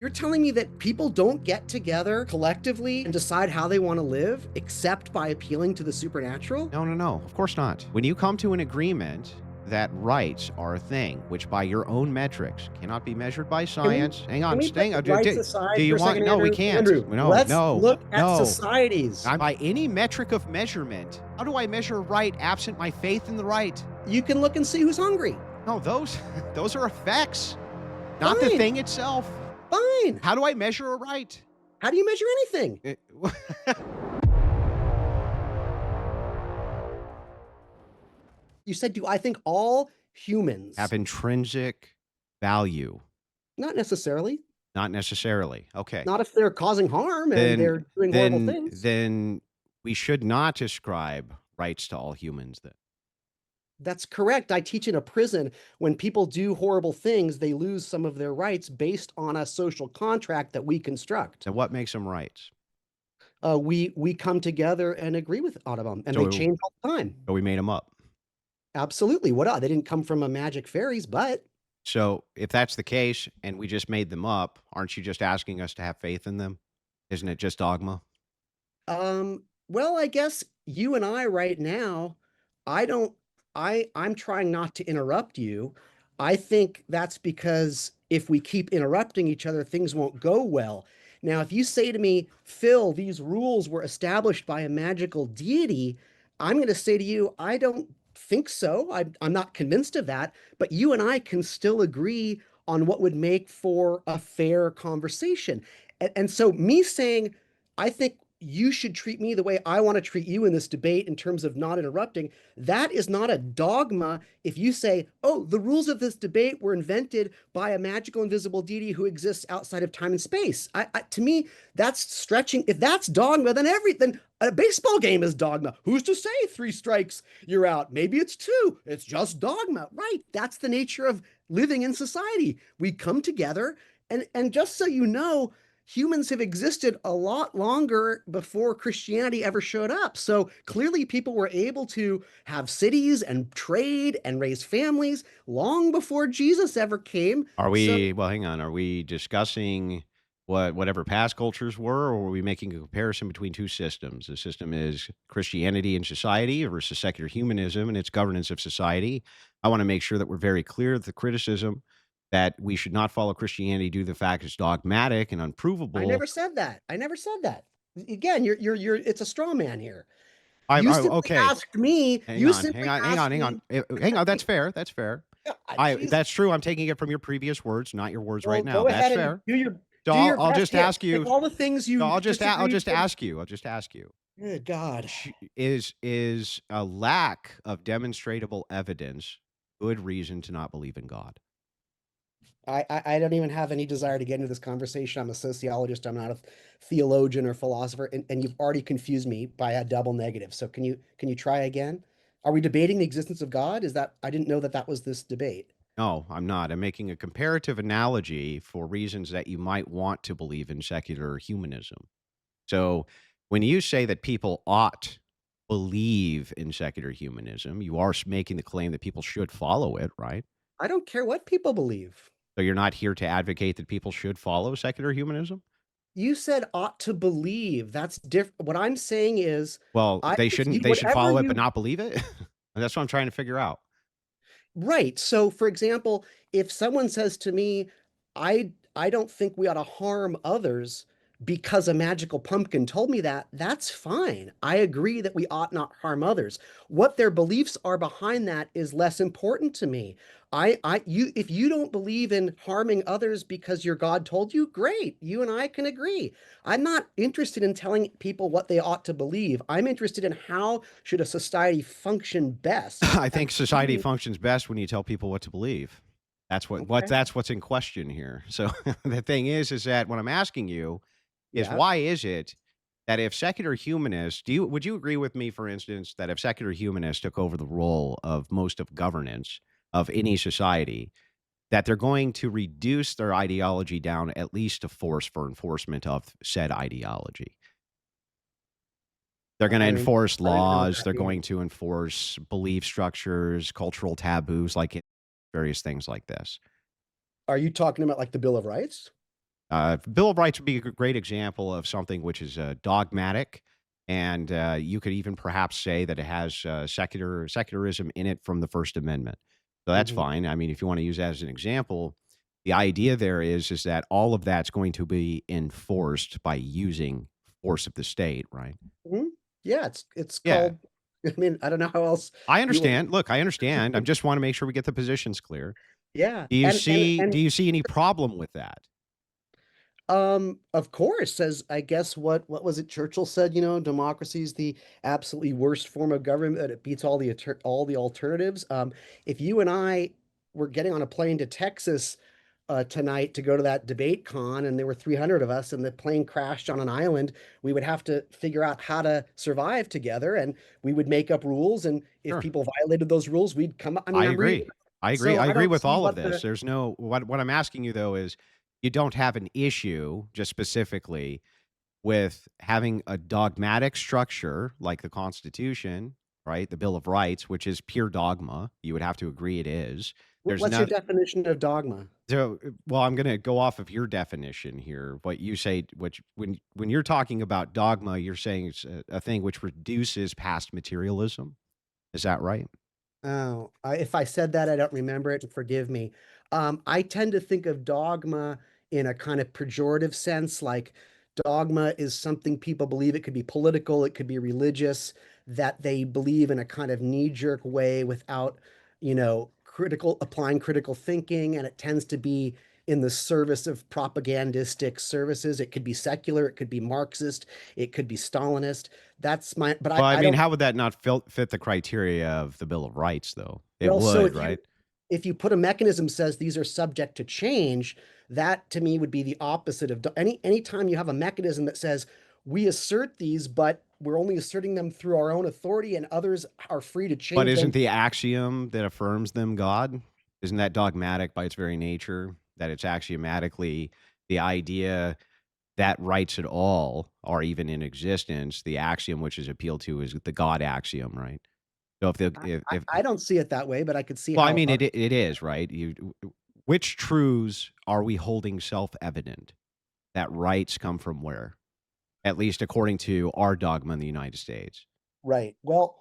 You're telling me that people don't get together collectively and decide how they want to live except by appealing to the supernatural? No, no, no. Of course not. When you come to an agreement that rights are a thing which by your own metrics cannot be measured by Can we science. Hang can on, we put hang the on. rights Do aside for you a want second, no, we Andrew? can't. Andrew, No, let's no, look at no. societies. By any metric of measurement, how do I measure right absent my faith in the right? You can look and see who's hungry. No, those those are effects, not the Fine, thing itself. fine. How do I measure a right? How do you measure anything? It- You said, do I think all humans? have intrinsic value. Not necessarily. Not necessarily. Okay. Not if they're causing harm and Then they're doing horrible then things. then we should not ascribe rights to all humans then. That's correct. I teach in a prison when people do horrible things, they lose some of their rights based on a social contract that we construct. So what makes them rights? We come together and agree with Audubon, and they So change all the time. so we made them up. Absolutely. They didn't come from a magic fairies, but So if that's the case and we just made them up, aren't you just asking us to have faith in them? Isn't it just dogma? well, I guess you and I right now, I don't I'm trying not to interrupt you. I think that's because if we keep interrupting each other, things won't go well. Now, if you say to me, Phil, these rules were established by a magical deity, I'm going to say to you, I don't think so. I'm not convinced of that, but you and I can still agree on what would make for a fair conversation. And so, me saying, I think you should treat me the way I want to treat you in this debate in terms of not interrupting. That is not a dogma. If you say, oh, the rules of this debate were invented by a magical invisible deity who exists outside of time and space. To me, that's stretching. If that's dogma, then everything, a baseball game is dogma. Who's to say three strikes, you're out? Maybe it's two. It's just dogma. Right. That's the nature of living in society. We come together and just so you know, humans have existed a lot longer before Christianity ever showed up. So clearly, people were able to have cities and trade and raise families long before Jesus ever came. Are So we well, hang on. Are we discussing whatever past cultures were, or are we making a comparison between two systems? The system is Christianity and society versus secular humanism and its governance of society. I want to make sure that we're very clear with the criticism that we should not follow Christianity due to the fact it's dogmatic and I unprovable. never said that. I never said that. Again, you're it's a straw man here. I okay. Hang You on, simply hang on, hang asked on, hang on. me, Hang on, that's fair. That's fair. Jesus, That's true. I'm taking it from your previous words, not your words right well, now. go That's ahead and fair. So do your I'll best just hit. ask you. Pick all the things No, you I'll disagree just with. ask you. I'll just ask you. Good God. Is a lack of demonstrable evidence good reason to not believe in God? I don't even have any desire to get into this conversation. I'm a sociologist. I'm not a theologian or philosopher, and you've already confused me by a double negative. So can you try again? Are we debating the existence of God? Is that I didn't know that that was this debate. No, I'm not. I'm making a comparative analogy for reasons that you might want to believe in secular humanism. So when you say that people ought believe in secular humanism, you are making the claim that people should follow it, right? I don't care what people believe. So you're not here to advocate that people should follow secular humanism? You said ought to believe. That's different. What I'm saying is, Well, I they if shouldn't you they should whatever follow it but you not believe it? That's what I'm trying to figure out. right. So, for example, if someone says to me, I don't think we ought to harm others because a magical pumpkin told me that, that's fine. I agree that we ought not harm others. What their beliefs are behind that is less important to me. You, if you don't believe in harming others because your God told you, great. You and I can agree. I'm not interested in telling people what they ought to believe. I'm interested in how should a society function best. I And think society functions best when you tell people what to believe. okay, That's what's in question here. So the thing is that what I'm asking you is yeah. why is it that if secular humanists would you agree with me, for instance, that if secular humanists took over the role of most of governance of any society, that they're going to reduce their ideology down at least to force for enforcement of said ideology? They're gonna I mean, enforce I don't even know what laws, that they're going means. to enforce belief structures, cultural taboos, like various things like this. Are you talking about like the Bill of Rights? Bill of Rights would be a great example of something which is dogmatic, and you could even perhaps say that it has secularism in it from the First Amendment. So that's Hmm. fine. I mean, if you want to use that as an example, the idea there is that all of that's going to be enforced by using force of the state, right? Hmm. Yeah, it's Yeah, called. I mean, I don't know how else I you would. understand. Look, I understand. I just want to make sure we get the positions clear. Yeah, Do you see? and Do you see any problem with that? Of course, as I guess what was it Churchill said, democracy is the absolutely worst form of government, that it beats all the alternatives. If you and I were getting on a plane to Texas tonight to go to that debate con, and there were 300 of us, and the plane crashed on an island, we would have to figure out how to survive together, and we would make up rules, and if Sure. people violated those rules, we'd come up. I mean, I I'm reading. agree. I agree. So I I agree don't with see all of what this. the There's no what I'm asking you though is you don't have an issue just specifically with having a dogmatic structure like the Constitution, right? The Bill of Rights, which is pure dogma. You would have to agree it is. There's what's your no definition of dogma? well, I'm going to go off of your definition here. What you say, which when you're talking about dogma, you're saying it's a thing which reduces past materialism. Is that right? Oh, if I said that, I don't remember it, and forgive me. I tend to think of dogma in a kind of pejorative sense, like dogma is something people believe. It could be political, it could be religious, that they believe in a kind of knee-jerk way without, applying critical thinking, and it tends to be in the service of propagandistic services. It could be secular, it could be Marxist, it could be Stalinist. But Well, I I mean, don't. how would that not fit the criteria of the Bill of Rights, though? It Well, so would, if you right? if you put a mechanism says these are subject to change, that to me would be the opposite of anytime you have a mechanism that says we assert these, but we're only asserting them through our own authority and others are free to But change isn't them. the axiom that affirms them God? Isn't that dogmatic by its very nature? That it's axiomatically the idea that rights at all are even in existence. The axiom which is appealed to is the God axiom, right? So if I don't see it that way, but I could see well, I how mean, it is right. Which truths are we holding self evident that rights come from where? At least according to our dogma in the United States. right. Well,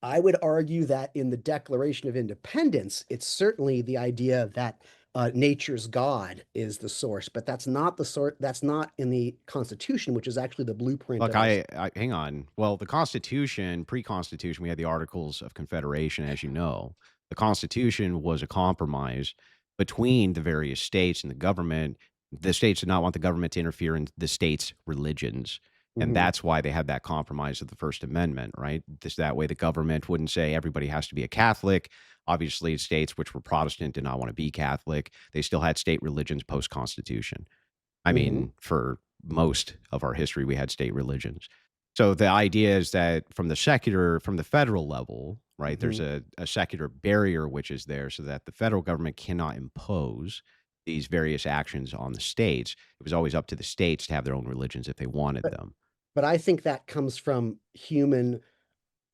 I would argue that in the Declaration of Independence, it's certainly the idea that nature's God is the source, but that's not the sort. That's not in the Constitution, which is actually the blueprint Look, of our. I hang on. Well, the Constitution, pre-Constitution, we had the Articles of Confederation, as you know. The Constitution was a compromise between the various states and the government. The states did not want the government to interfere in the states' religions. And Mhm. that's why they had that compromise of the First Amendment, right? This that way the government wouldn't say everybody has to be a Catholic. Obviously, states which were Protestant did not want to be Catholic. They still had state religions post-Constitution. I Mhm. mean, for most of our history, we had state religions. So the idea is that from the federal level, right, there's Mhm. a secular barrier which is there so that the federal government cannot impose these various actions on the states. It was always up to the states to have their own religions if they wanted But them. but I think that comes from human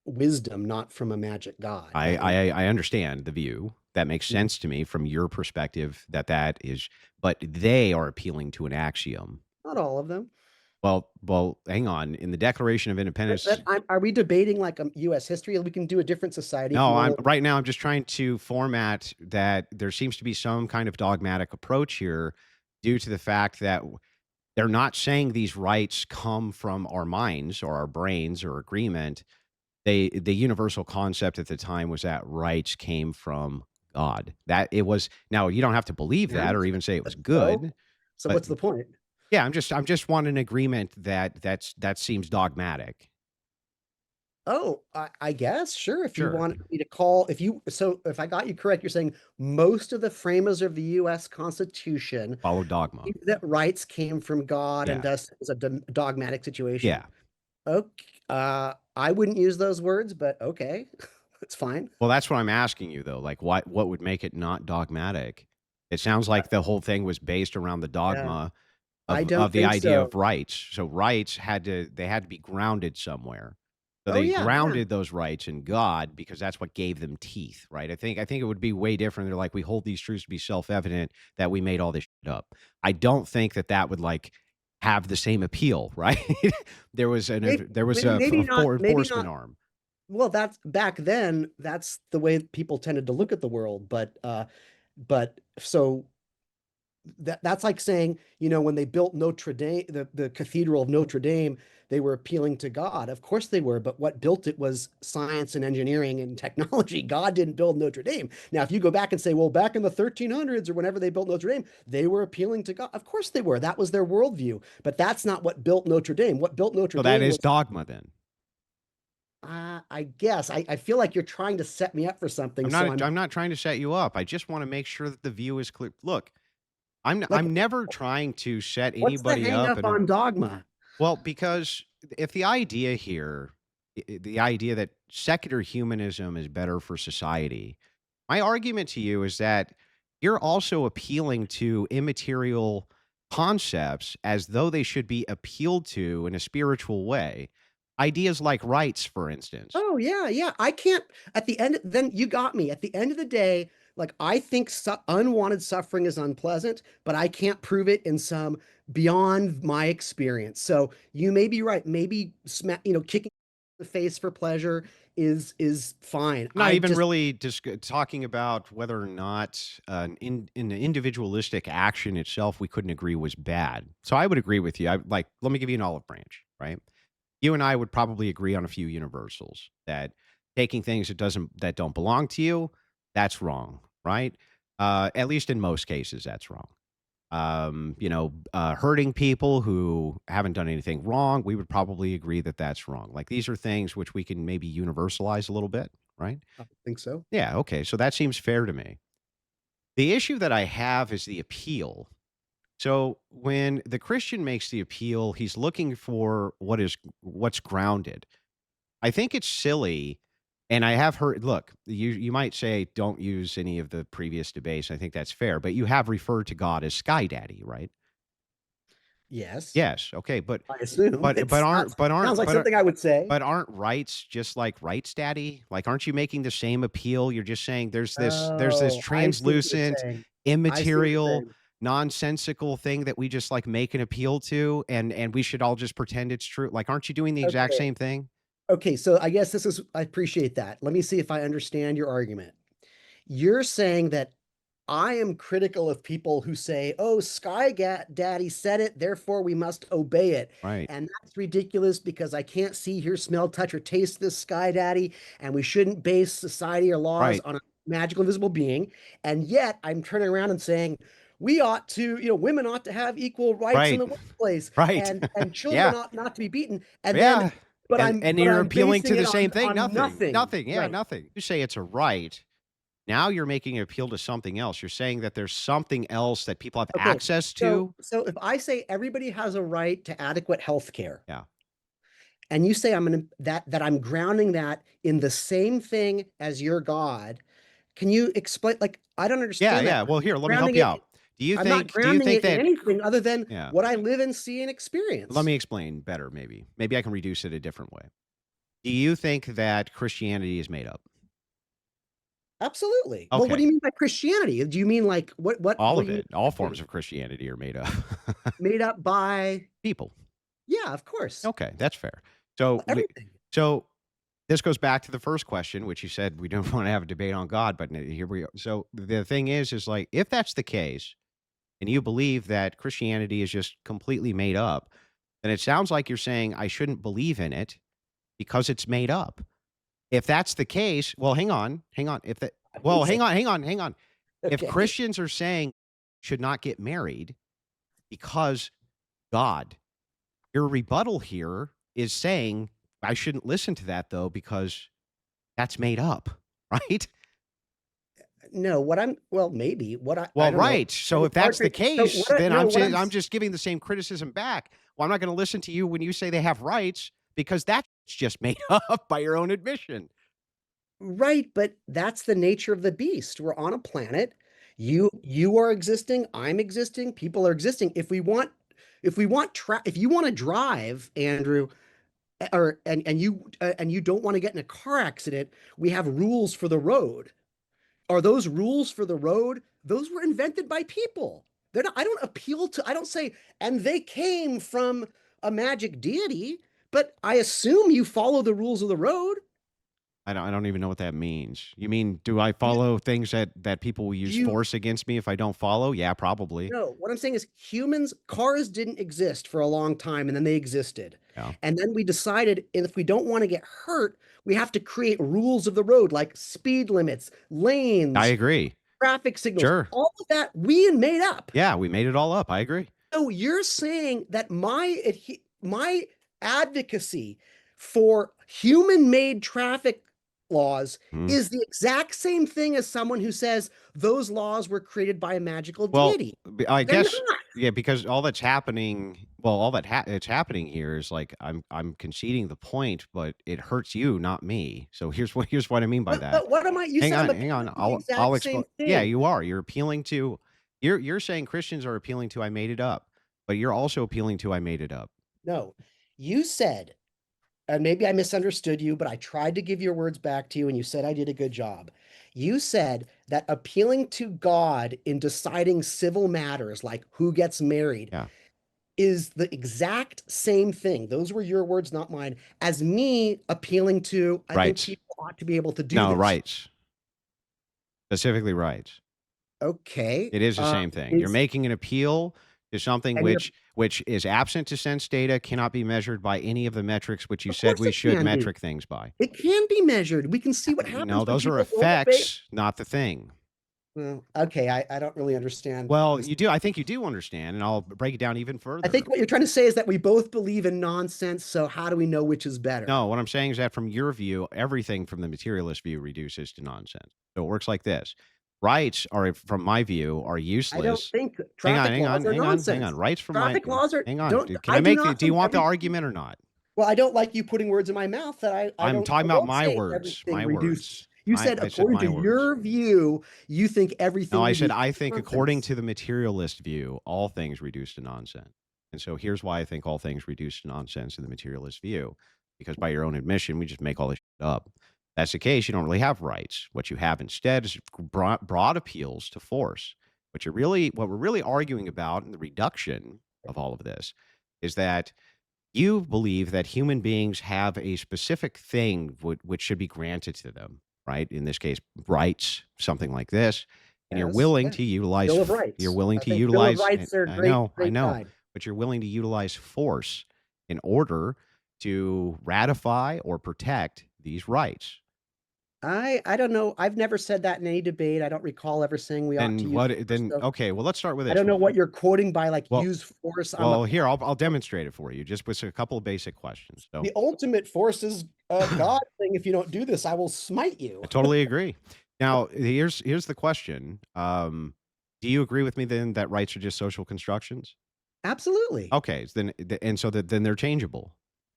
wisdom, not from a magic God. I That we I I understand the view. That makes Mhm. sense to me from your perspective that is but they are appealing to an axiom. Not all of them. Well, hang on. In the Declaration of Independence. Are we debating like US history? We can do a different society if you No, want I'm to. right now I'm just trying to format that there seems to be some kind of dogmatic approach here due to the fact that they're not saying these rights come from our minds or our brains or agreement. The universal concept at the time was that rights came from God. That it was now you don't have to believe Yeah. that or even say it was So, good, so but what's the point? yeah, I'm just wanting an agreement that seems dogmatic. Oh, I guess sure. If you Sure. want me to call, if I got you correct, you're saying most of the framers of the U.S. Constitution Follow dogma. believe that rights came from God and Yeah. thus is a dogmatic Yeah. situation. Okay, I wouldn't use those words, but okay, that's fine. Well, that's what I'm asking you though, like, what would make it not dogmatic? It sounds Uh, like the whole thing was based around the yeah, dogma I of don't the think idea so. of rights. So rights had to be grounded somewhere. So Oh they yeah, yeah. grounded those rights in God because that's what gave them teeth, right? I think it would be way different. They're like, we hold these truths to be self-evident that we made all this up. I don't think that that would like have the same appeal, right? Maybe, there was a, maybe not, maybe enforcement not. arm. Well, that's back then, that's the way people tended to look at the world. But so that's like saying, when they built Notre Dame, the Cathedral of Notre Dame, they were appealing to God. Of course they were, but what built it was science and engineering and technology. God didn't build Notre Dame. Now, if you go back and say, well, back in the 1300s or whenever they built Notre Dame, they were appealing to God. Of course they were. That was their worldview. But that's not what built Notre Dame. What built Notre So that Dame is was, dogma then. I guess, I feel like you're trying to set me up for something. So I'm I'm not trying to set you up. I just want to make sure that the view is clear. Look, like, I'm never trying to set what's the anybody hang up up and on dogma? well, because if the idea here, the idea that secular humanism is better for society, my argument to you is that you're also appealing to immaterial concepts as though they should be appealed to in a spiritual way. Ideas like rights, for instance. Oh yeah, yeah. I can't at the end, then you got me. At the end of the day, like I think unwanted suffering is unpleasant, but I can't prove it in some beyond my experience. So you may be right. Maybe kicking the face for pleasure is fine. I'm not I even just really talking about whether or not in the individualistic action itself we couldn't agree was bad. So I would agree with you. I like let me give you an olive branch, right? You and I would probably agree on a few universals that taking things that don't belong to you, that's wrong, right? At least in most cases, that's wrong. Hurting people who haven't done anything wrong, we would probably agree that that's wrong. Like these are things which we can maybe universalize a little bit, right? I think so. Yeah, okay. So that seems fair to me. The issue that I have is the appeal. So when the Christian makes the appeal, he's looking for what's grounded. I think it's silly, and I have heard look, you might say don't use any of the previous debates. I think that's fair, but you have referred to God as Sky Daddy, right? Yes, Yes, okay, I assume. but Sounds like something I would say. but aren't rights just like rights daddy? Like, aren't you making the same appeal? You're just saying there's this Oh, I see what you're translucent, saying. I see what you're immaterial, saying. nonsensical thing that we just like make an appeal to, and we should all just pretend it's true. Like, aren't you doing the exact Okay. same thing? Okay, so I guess I appreciate that. Let me see if I understand your argument. You're saying that I am critical of people who say, "Oh, Daddy said it, therefore we must obey it." Right, And that's ridiculous because I can't see, hear, smell, touch, or taste this Sky Daddy, and we shouldn't base society or laws right, on a magical invisible being. And yet I'm turning around and saying, we ought to, women ought to have equal rights in right, the workplace, right. and children Yeah, ought not to be beaten. And then, yeah. but And I'm but you're I'm appealing basing to it the same thing. on Nothing, nothing. nothing. Yeah, Right. nothing. You say it's a right. Now you're making an appeal to something else. You're saying that there's something else that people have Okay. access So to. so if I say everybody has a right to adequate health care, Yeah. and you say that I'm grounding that in the same thing as your God, can you explain? Like, I don't Yeah, understand that. yeah. Well, here, let me help Grounding you it, out. I'm not Do you grounding think it in that anything other than yeah. what I live and see and Let experience. me explain better maybe. Maybe I can reduce it a different way. Do you think that Christianity is made up? Absolutely. Well, what do Okay. you mean by Christianity? Do you mean like All what do of you mean it. All by forms Christianity? of Christianity are made up. Made up by, People. yeah, of course. Okay, that's fair. So Everything. so this goes back to the first question, which you said we don't want to have a debate on God, but here we are. So the thing is like if that's the case, and you believe that Christianity is just completely made up, then it sounds like you're saying I shouldn't believe in it because it's made up. If that's the case, well, hang on. If that, I well, wouldn't say hang on. If okay. Christians are saying should not get married because God, your rebuttal here is saying I shouldn't listen to that though because that's made up, right? No, maybe I Well, don't know. right. So if It's hard that's for the so case, what I, then no, what I'm I'm just giving the same criticism back. Well, I'm not going to listen to you when you say they have rights because that's just made up by your own admission. right, but that's the nature of the beast. We're on a planet. You are existing, I'm existing, people are existing. If you want to drive, Andrew, and you don't want to get in a car accident, we have rules for the road. Are those rules for the road? Those were invented by people. They're not, I don't appeal to, I don't say, and they came from a magic deity, but I assume you follow the rules of the road. I don't even know what that means. You mean, do I You, follow things that people will do use you force against me if I don't follow? Yeah, probably. No, what I'm saying is cars didn't exist for a long time and then they existed. Yeah. And then we decided if we don't want to get hurt, we have to create rules of the road like speed limits, I lanes, agree. traffic signals, Sure. all of that we made up. Yeah, we made it all up. I agree. So you're saying that my advocacy for human-made traffic laws Mhm. is the exact same thing as someone who says those laws were created by a magical Well, deity. I They're guess not. yeah, because all that's happening all that it's happening here is like I'm conceding the point, but it hurts you, not me. So here's what I mean by that. But what am I? You Hang said I'm on, hang on. appealing to the I'll exact explain. same Yeah, thing. you are. You're appealing to you're saying Christians are appealing to I made it up, but you're also appealing to I made it up. No, you said, and maybe I misunderstood you, but I tried to give your words back to you, and you said I did a good job. You said that appealing to God in deciding civil matters like who gets married Yeah. is the exact same thing. Those were your words, not mine, as me appealing to, I think Rights. people ought to be able to do No, this. rights. Specifically rights. Okay. It is the same thing. You're Is making an appeal to something and you're which is absent to sense data, cannot be measured by any of the metrics which you Of said course we it should can be. metric things by. It can be measured. We can see what happens No, when those are people don't obey. effects, not the thing. Well, okay, I don't really understand Well, this. you do I think you do understand, and I'll break it down even I think further. what you're trying to say is that we both believe in nonsense, so how do we know which is better? No, what I'm saying is that from your view, everything from the materialist view reduces to nonsense. So it works like this. Rights are, from my view, are I don't useless. think Hang on, traffic hang laws on, are hang on, hang on. nonsense. Rights from my Traffic laws are hang on. don't Can I I do make the not do you think want the everything. argument or not? Well, I don't like you putting words in my mouth that I'm talking I about won't my say words, everything my reduced. words. You said I said according to my words. your view, you think No, everything I said reduces I to think according nonsense. to the materialist view, all things reduce to nonsense. And so here's why I think all things reduce to nonsense in the materialist view. Because by your own admission, we just make all this shit up. That's the case. You don't really have rights. What you have instead is broad appeals to force. What we're really arguing about in the reduction of all of this is that you believe that human beings have a specific thing which should be granted to them, right? In this case, rights, something like this, and you're Yes, willing yes. to utilize. Bill of You're Rights. willing I to think Bill of utilize. Rights are a I great know, guide. but you're willing to utilize force in order to ratify or protect these rights. I don't know. I've never said that in any debate. I don't recall ever saying we ought to Then use what? force. Then So okay. Well, let's start with I this. don't know what you're quoting by like Well, use force. here I'll demonstrate it for you, just with a couple of basic questions. So The ultimate force is a God thing. If you don't do this, I will smite I you. totally agree. Now, here's the question. Do you agree with me then that rights are just social constructions? Absolutely. Okay, then they're changeable.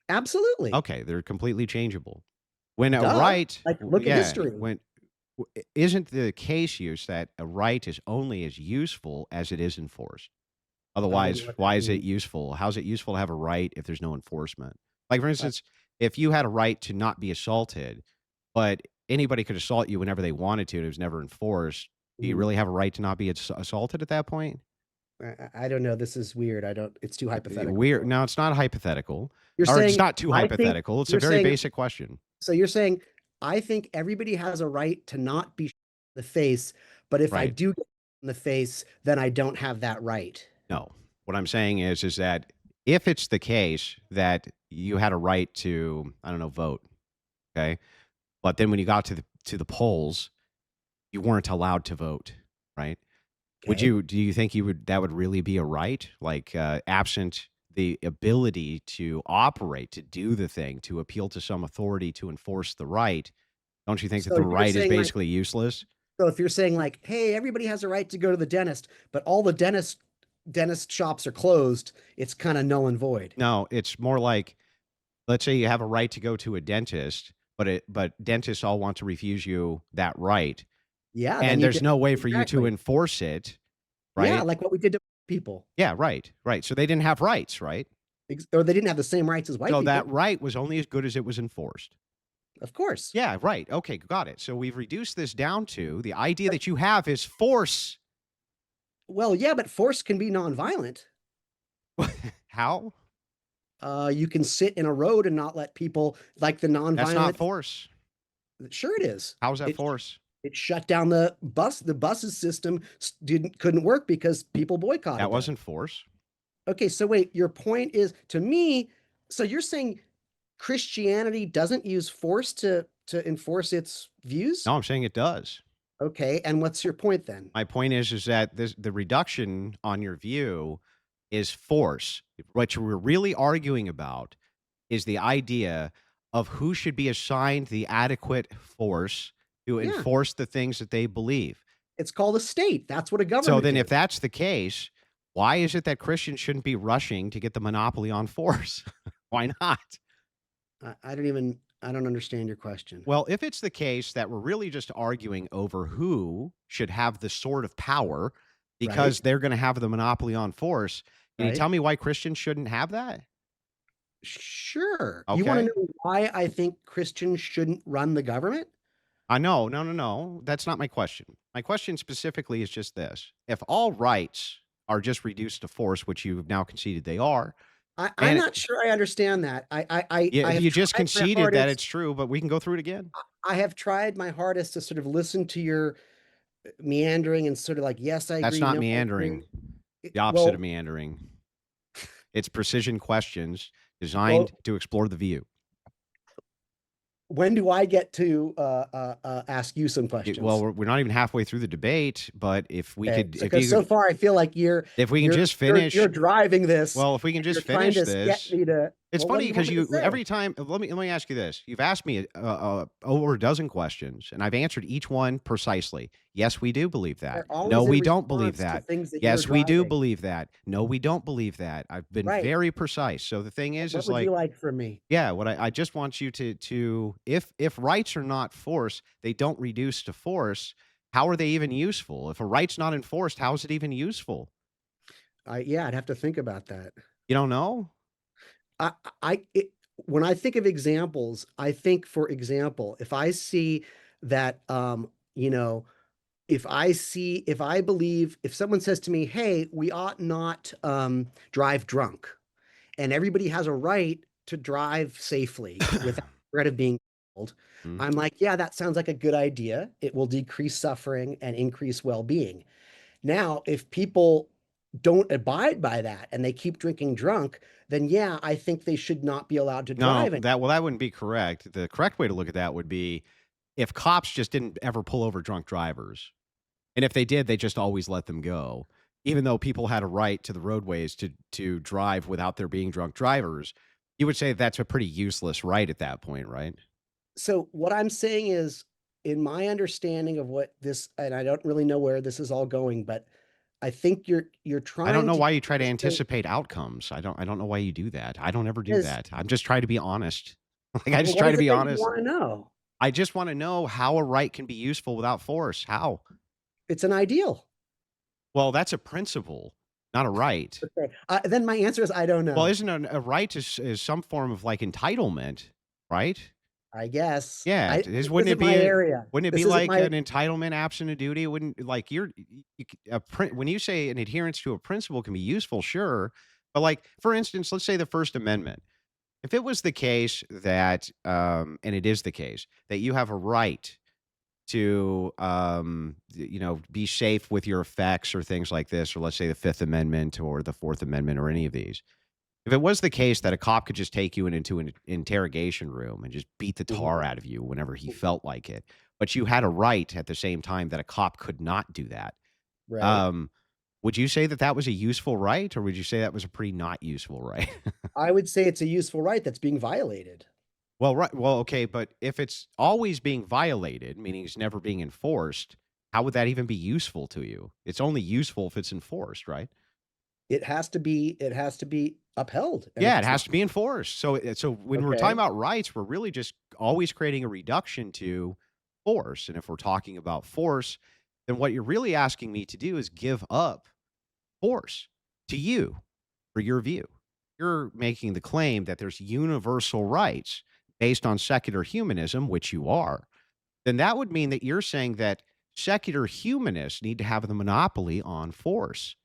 Absolutely. Okay, they're completely changeable. When a Duh. right, Like look at yeah, history. when isn't the case use that a right is only as useful as it is enforced? I don't know Otherwise, what that why is it means. useful? How's it useful to have a right if there's no enforcement? Like, for Uh, instance, if you had a right to not be assaulted, but anybody could assault you whenever they wanted to, and it was never enforced, do you mhm. really have a right to not be assaulted at that point? I don't know. This is weird. I don't. It's too hypothetical Weird. for me. No, it's not hypothetical, You're or it's saying not too I think hypothetical. It's a you're very saying basic question. so. You're saying I think everybody has a right to not be shot in the face, but if I Right. do get shot in the face, then I don't have that right. No. What I'm saying is that if it's the case that you had a right to, I don't know, vote, okay, but then when you got to the polls, you weren't allowed to vote, right? Okay. Do you think that would really be a right? Like, absent the ability to operate, to do the thing, to appeal to some authority to enforce the right, don't you think that So the you're right is saying like basically useless? so if you're saying like, hey, everybody has a right to go to the dentist, but all the dentist shops are closed, it's kind of null and void. No, it's more like, let's say you have a right to go to a dentist, but dentists all want to refuse you that right, Yeah, then and you there's get no way for you to exactly. enforce it, Yeah, right? like what we did to people. Yeah, right, right. So they didn't have rights, right? Or they didn't have the same rights as white So that people. right was only as good as it was enforced. Of course. Yeah, right. Okay, got it. So we've reduced this down to the idea that you have is force. Well, yeah, but force can be nonviolent. How? You can sit in a road and not let people like the That's not nonviolent. force. Sure, it is. How is that It force? it shut down the bus. The buses system didn't couldn't work because people That boycotted them. wasn't force. Okay, so wait, your point is to me. So you're saying Christianity doesn't use force to enforce its views? No, I'm saying it does. Okay, and what's your point then? My point is that the reduction on your view is force. What we're really arguing about is the idea of who should be assigned the adequate force to Yeah, enforce the things that they believe. it's called a state. That's what a So government then if is. that's the case, why is it that Christians shouldn't be rushing to get the monopoly on force? Why not? I don't understand your question. Well, if it's the case that we're really just arguing over who should have the sort of power Right? because they're going to have the monopoly on force, can you Right? tell me why Christians shouldn't have that? Sure. You want to Okay. know why I think Christians shouldn't run the government? I know. No, no, no. That's not my question. My question specifically is just this. If all rights are just reduced to force, which you've now conceded they are, I'm and not sure I understand that. yeah, I have you just tried my conceded that hardest. it's true, but we can go through it again. I have tried my hardest to sort of listen to your meandering and sort of like, yes, I That's agree. not No, I agree. meandering. The opposite of Well, meandering. It's precision questions well, designed to explore the view. when do I get to ask you some Well, questions? we're not even halfway through the debate, but if we Okay, could, so because so could, far I feel like if we can just you're finish. driving this Well, if we can and just you're trying finish to get this. me to. It's Well, what funny do you want because me to you say? every time let me ask you this. You've asked me over a dozen questions, and I've answered each one precisely. Yes, we do believe that. They're No, always in we don't believe response to that. things that you're Yes, we do driving. believe that. No, we don't believe that. I've been Right. very precise. So the thing What is would you like, like from me? yeah, what I just want you to if rights are not force, they don't reduce to force. How are they even useful? If a right's not enforced, how is it even useful? Yeah, I'd have to think about that. You don't know? I I it, when I think of examples, I think, for example, if I see that, if I believe, if someone says to me, "Hey, we ought not drive drunk," and everybody has a right to drive safely without threat of being killed, Mm. I'm like, yeah, that sounds like a good idea. It will decrease suffering and increase well-being. Now, if people don't abide by that and they keep drinking drunk, then yeah, I think they should not be allowed to No, drive. that wouldn't be correct. The correct way to look at that would be if cops just didn't ever pull over drunk drivers, and if they did, they just always let them go, even though people had a right to the roadways to drive without there being drunk drivers. You would say that's a pretty useless right at that point, right? So what I'm saying is, in my understanding of what this, and I don't really know where this is all going, but I think you're I don't trying know to why get you try me to to say anticipate outcomes. I don't know why you do that. I don't ever do is, that. I'm just trying to be honest. Like I well, just what try is to it be that you honest. want to know? I just want to know how a right can be useful without force. How? It's an ideal. Well, that's a principle, not a right. Okay. Then my answer is I don't Well, know. isn't a right is some form of like entitlement, right? I guess Yeah, I it is this wouldn't it isn't my be area. wouldn't it be This isn't like my an entitlement absent a duty? It wouldn't like when you say an adherence to a principle can be useful, sure. But like for instance, let's say the First Amendment. If it was the case that and it is the case that you have a right to be safe with your effects or things like this, or let's say the Fifth Amendment or the Fourth Amendment or any of these. If it was the case that a cop could just take you into an interrogation room and just beat the tar Mhm. out of you whenever he felt like it, but you had a right at the same time that a cop could not do that, Right. um, would you say that that was a useful right, or would you say that was a pretty not useful right? I would say it's a useful right that's being violated. Well, right. Well, okay, but if it's always being violated, meaning it's never being enforced, how would that even be useful to you? It's only useful if it's enforced, right? It has to be upheld. And if Yeah, it it's not, has to be enforced. So when we're talking okay, about rights, we're really just always creating a reduction to force. And if we're talking about force, then what you're really asking me to do is give up force to you for your view. You're making the claim that there's universal rights based on secular humanism, which you are. Then that would mean that you're saying that secular humanists need to have the monopoly on force.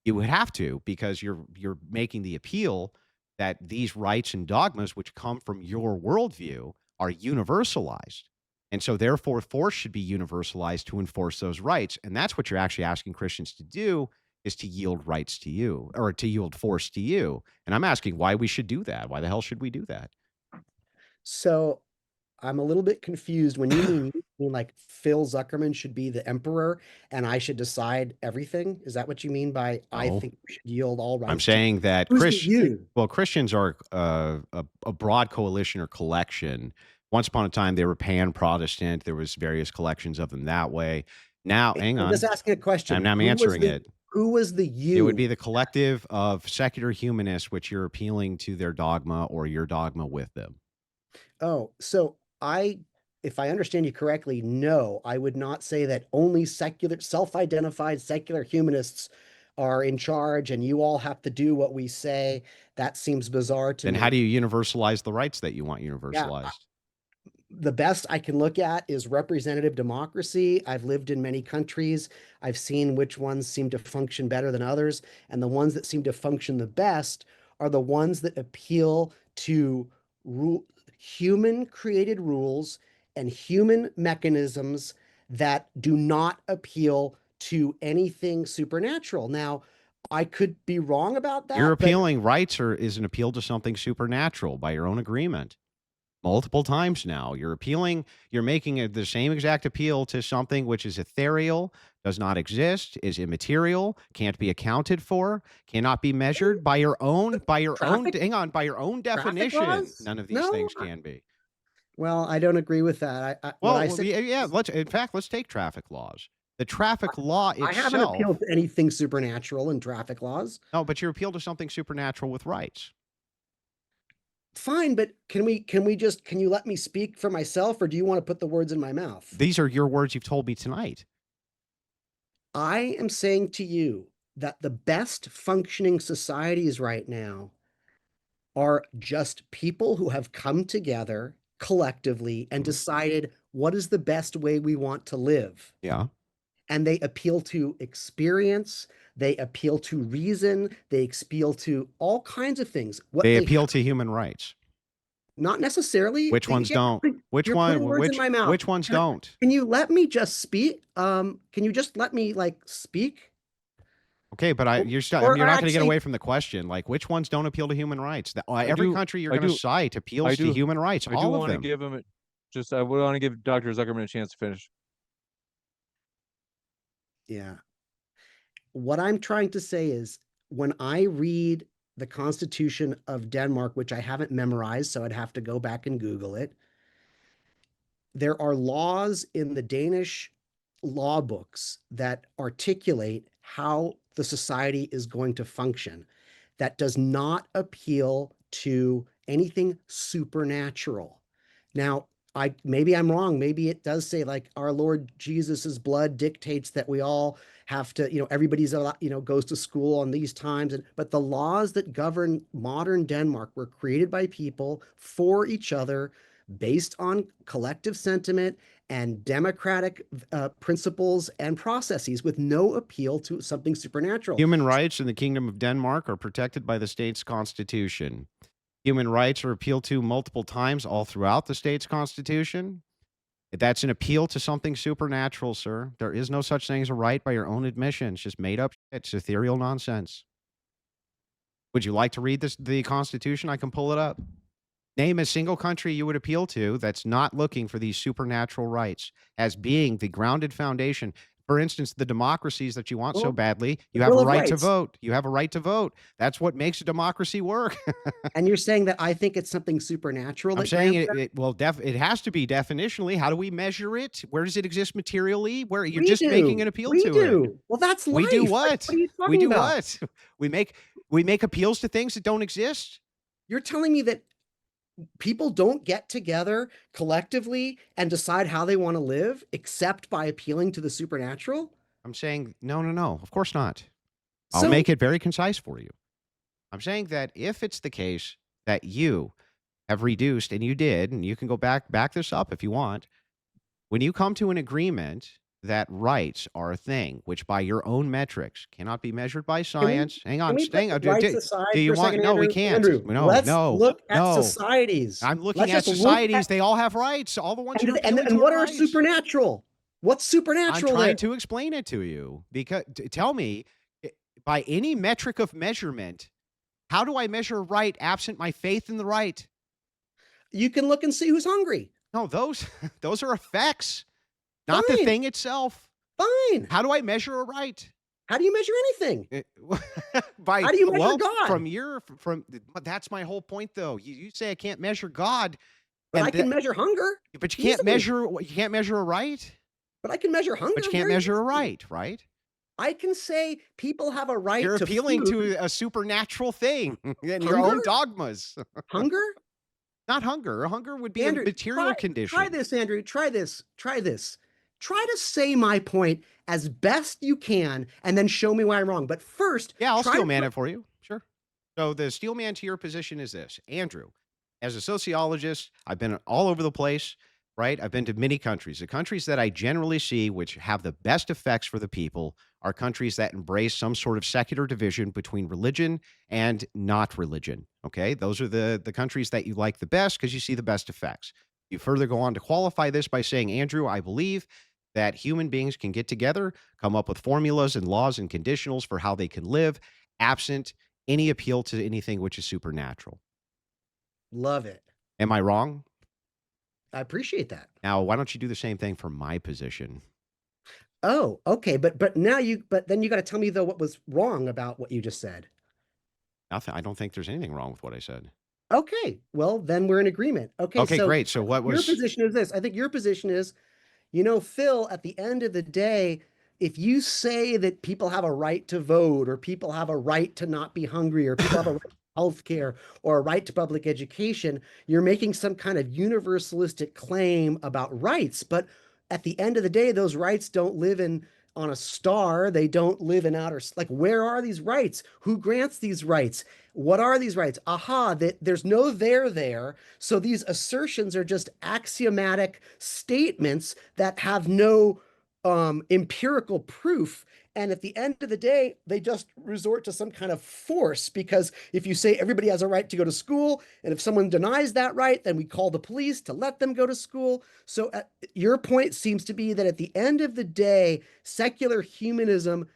You would have to, because you're making the appeal that these rights and dogmas which come from your worldview are universalized. And so therefore force should be universalized to enforce those rights. And that's what you're actually asking Christians to do, is to yield rights to you, or to yield force to you. And I'm asking why we should do that. Why the hell should we do that? So I'm a little bit confused. When you mean like Phil Zuckerman should be the emperor and I should decide everything? Is that what you mean by I No. think we should yield all I'm rights to? saying that Who's the you? Christians are a broad coalition or collection. Once upon a time, they were pan-Protestant. There was various collections of them that way. Now, hang I'm just on, asking a question. I'm answering it. Who was the It would you? be the collective of secular humanists, which you're appealing to their dogma or your dogma with them. Oh, so if I understand you correctly, no, I would not say that only secular, self-identified secular humanists are in charge and you all have to do what we say. That seems bizarre to Then how me. do you universalize the rights that you want Yeah, universalized? the best I can look at is representative democracy. I've lived in many countries. I've seen which ones seem to function better than others. And the ones that seem to function the best are the ones that appeal to rule, human created rules and human mechanisms that do not appeal to anything supernatural. Now, I could be wrong about Your that, but appealing rights is an appeal to something supernatural by your own agreement. Multiple times now. You're making the same exact appeal to something which is ethereal, does not exist, is immaterial, can't be accounted for, cannot be measured traffic hang on, by your own traffic definition. laws? None of these No, things can be. well, I don't agree with that. What I Well, said yeah, yeah, is let's take traffic laws. The traffic law I haven't appealed itself. to anything supernatural in traffic laws. No, but you appeal to something supernatural with rights. Fine, but can you let me speak for myself or do you want to put the words in my mouth? These are your words you've told me tonight. I am saying to you that the best functioning societies right now are just people who have come together collectively and Mhm. decided what is the best way we want to live. Yeah. And they appeal to experience, they appeal to reason, they appeal to all kinds of things. What They they appeal have, to human rights. not necessarily, Which ones again, don't? you're putting words in my mouth. Which ones don't? Can you let me just speak? Can you just let me like speak? Okay, but Or, you're or not gonna get actually, away from the question, like, which ones don't appeal to human rights? I Every do, country you're I gonna do, cite I appeals to do, human rights, I do all of want to them. give him I would want to give Dr. Zuckerman a chance to finish. yeah. What I'm trying to say is when I read the Constitution of Denmark, which I haven't memorized, so I'd have to go back and Google it, there are laws in the Danish law books that articulate how the society is going to function that does not appeal to anything supernatural. Now, I maybe I'm wrong. Maybe it does say like our Lord Jesus's blood dictates that we all have to, everybody's goes to school on these times. And but the laws that govern modern Denmark were created by people for each other based on collective sentiment and democratic principles and processes with no appeal to something supernatural. Human rights in the Kingdom of Denmark are protected by the state's constitution. Human rights are appealed to multiple times all throughout the state's constitution. That's an appeal to something supernatural, sir. There is no such thing as a right by your own admission. It's just made up shit. It's ethereal nonsense. Would you like to read the Constitution? I can pull it up. Name a single country you would appeal to that's not looking for these supernatural rights as being the grounded foundation. For instance, the democracies that you want so Well, badly, the you have a Bill of right to Rights. vote. You have a right to vote. That's what makes a democracy work. And you're saying that I think it's something supernatural I'm that saying grants that? it has to be definitionally. How do we measure it? Where does it exist materially? Where you're We just making an do. appeal We to it. do. Well, that's We do life. Like, what what? are you We talking do about? what? We make we make appeals to things that don't exist. You're telling me that people don't get together collectively and decide how they want to live except by appealing to the supernatural? I'm saying no, no, no. Of course not. I'll So make it very concise for you. I'm saying that if it's the case that you have reduced, and you did, and you can go back this up if you want. When you come to an agreement that rights are a thing, which by your own metrics cannot be measured by Can we science. Hang can on, we put stay. the Do, rights do, do aside for you a want? second, No, we Andrew? can't. Andrew, No, let's no, look at no. societies. I'm looking Let's at just look societies. at They all have rights. All the ones you're appealing to and are what are rights. supernatural? What's I'm supernatural there? trying to explain it to you because tell me, by any metric of measurement, how do I measure right absent my faith in the right? You can look and see who's hungry. No, those those are effects, not the Fine, thing itself. fine. How do I measure a right? How do you measure anything? It by How do you measure well, God? from that's my whole point, though. You say I can't measure God, But I and can that measure hunger but easily. you can't measure a right? But I can measure But hunger you can't very measure a easily. right, right? I can say people have a right You're to appealing food. to a supernatural thing and your Hunger? own dogmas. Hunger? Not hunger. Hunger would be a Andrew, material try condition. this, Andrew. Try this. Try this. Try to say my point as best you can and then show me why I'm wrong. But first, Yeah, I'll try steel to man put it for you. Sure. So the steel man to your position is this, Andrew. As a sociologist, I've been all over the place, right? I've been to many countries. The countries that I generally see, which have the best effects for the people, are countries that embrace some sort of secular division between religion and not religion. Okay, those are the countries that you like the best because you see the best effects. You further go on to qualify this by saying, Andrew, I believe that human beings can get together, come up with formulas and laws and conditionals for how they can live, absent any appeal to anything which is supernatural. love it. Am I wrong? I appreciate that. Now, why don't you do the same thing for my position? Oh, okay. But then you got to tell me though what was wrong about what you just said. Nothing. I don't think there's anything wrong with what I said. Okay. Well, then we're in agreement. Okay. Okay, So great. So what your was position is this. I think your position is, Phil, at the end of the day, if you say that people have a right to vote, or people have a right to not be hungry, or people have a right to health care, or a right to public education, you're making some kind of universalistic claim about rights. But at the end of the day, those rights don't live in on a star. They don't live in like, where are these rights? Who grants these rights? What are these rights? Aha, that there's no there there. So these assertions are just axiomatic statements that have no empirical proof. And at the end of the day, they just resort to some kind of force, because if you say everybody has a right to go to school, and if someone denies that right, then we call the police to let them go to school. So your point seems to be that at the end of the day, secular humanism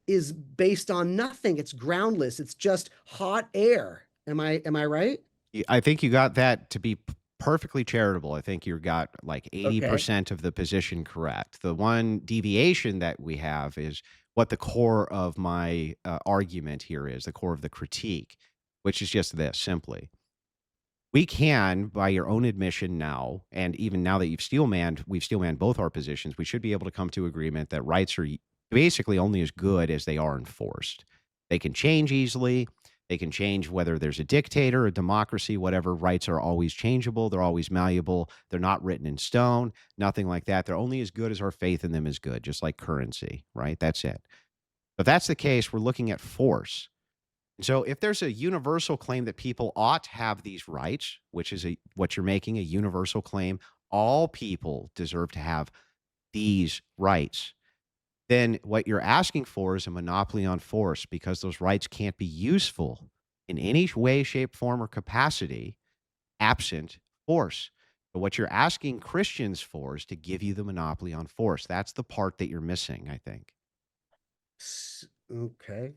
is based on nothing. It's groundless. It's just hot air. Am I right? I think you got that to be perfectly charitable. I think you got like Okay. 80% of the position correct. The one deviation that we have is what the core of my argument here is, the core of the critique, which is just this simply. We can, by your own admission now, and even now that we've steel manned both our positions, we should be able to come to agreement that rights are basically only as good as they are enforced. They can change easily. They can change whether there's a dictator, a democracy, whatever. Rights are always changeable. They're always malleable. They're not written in stone, nothing like that. They're only as good as our faith in them is good, just like currency, right? That's it. If that's the case, we're looking at force. So if there's a universal claim that people ought to have these rights, which is what you're making a universal claim, all people deserve to have these rights. Then what you're asking for is a monopoly on force, because those rights can't be useful in any way, shape, form, or capacity absent force. But what you're asking Christians for is to give you the monopoly on force. That's the part that you're missing, I think. Okay.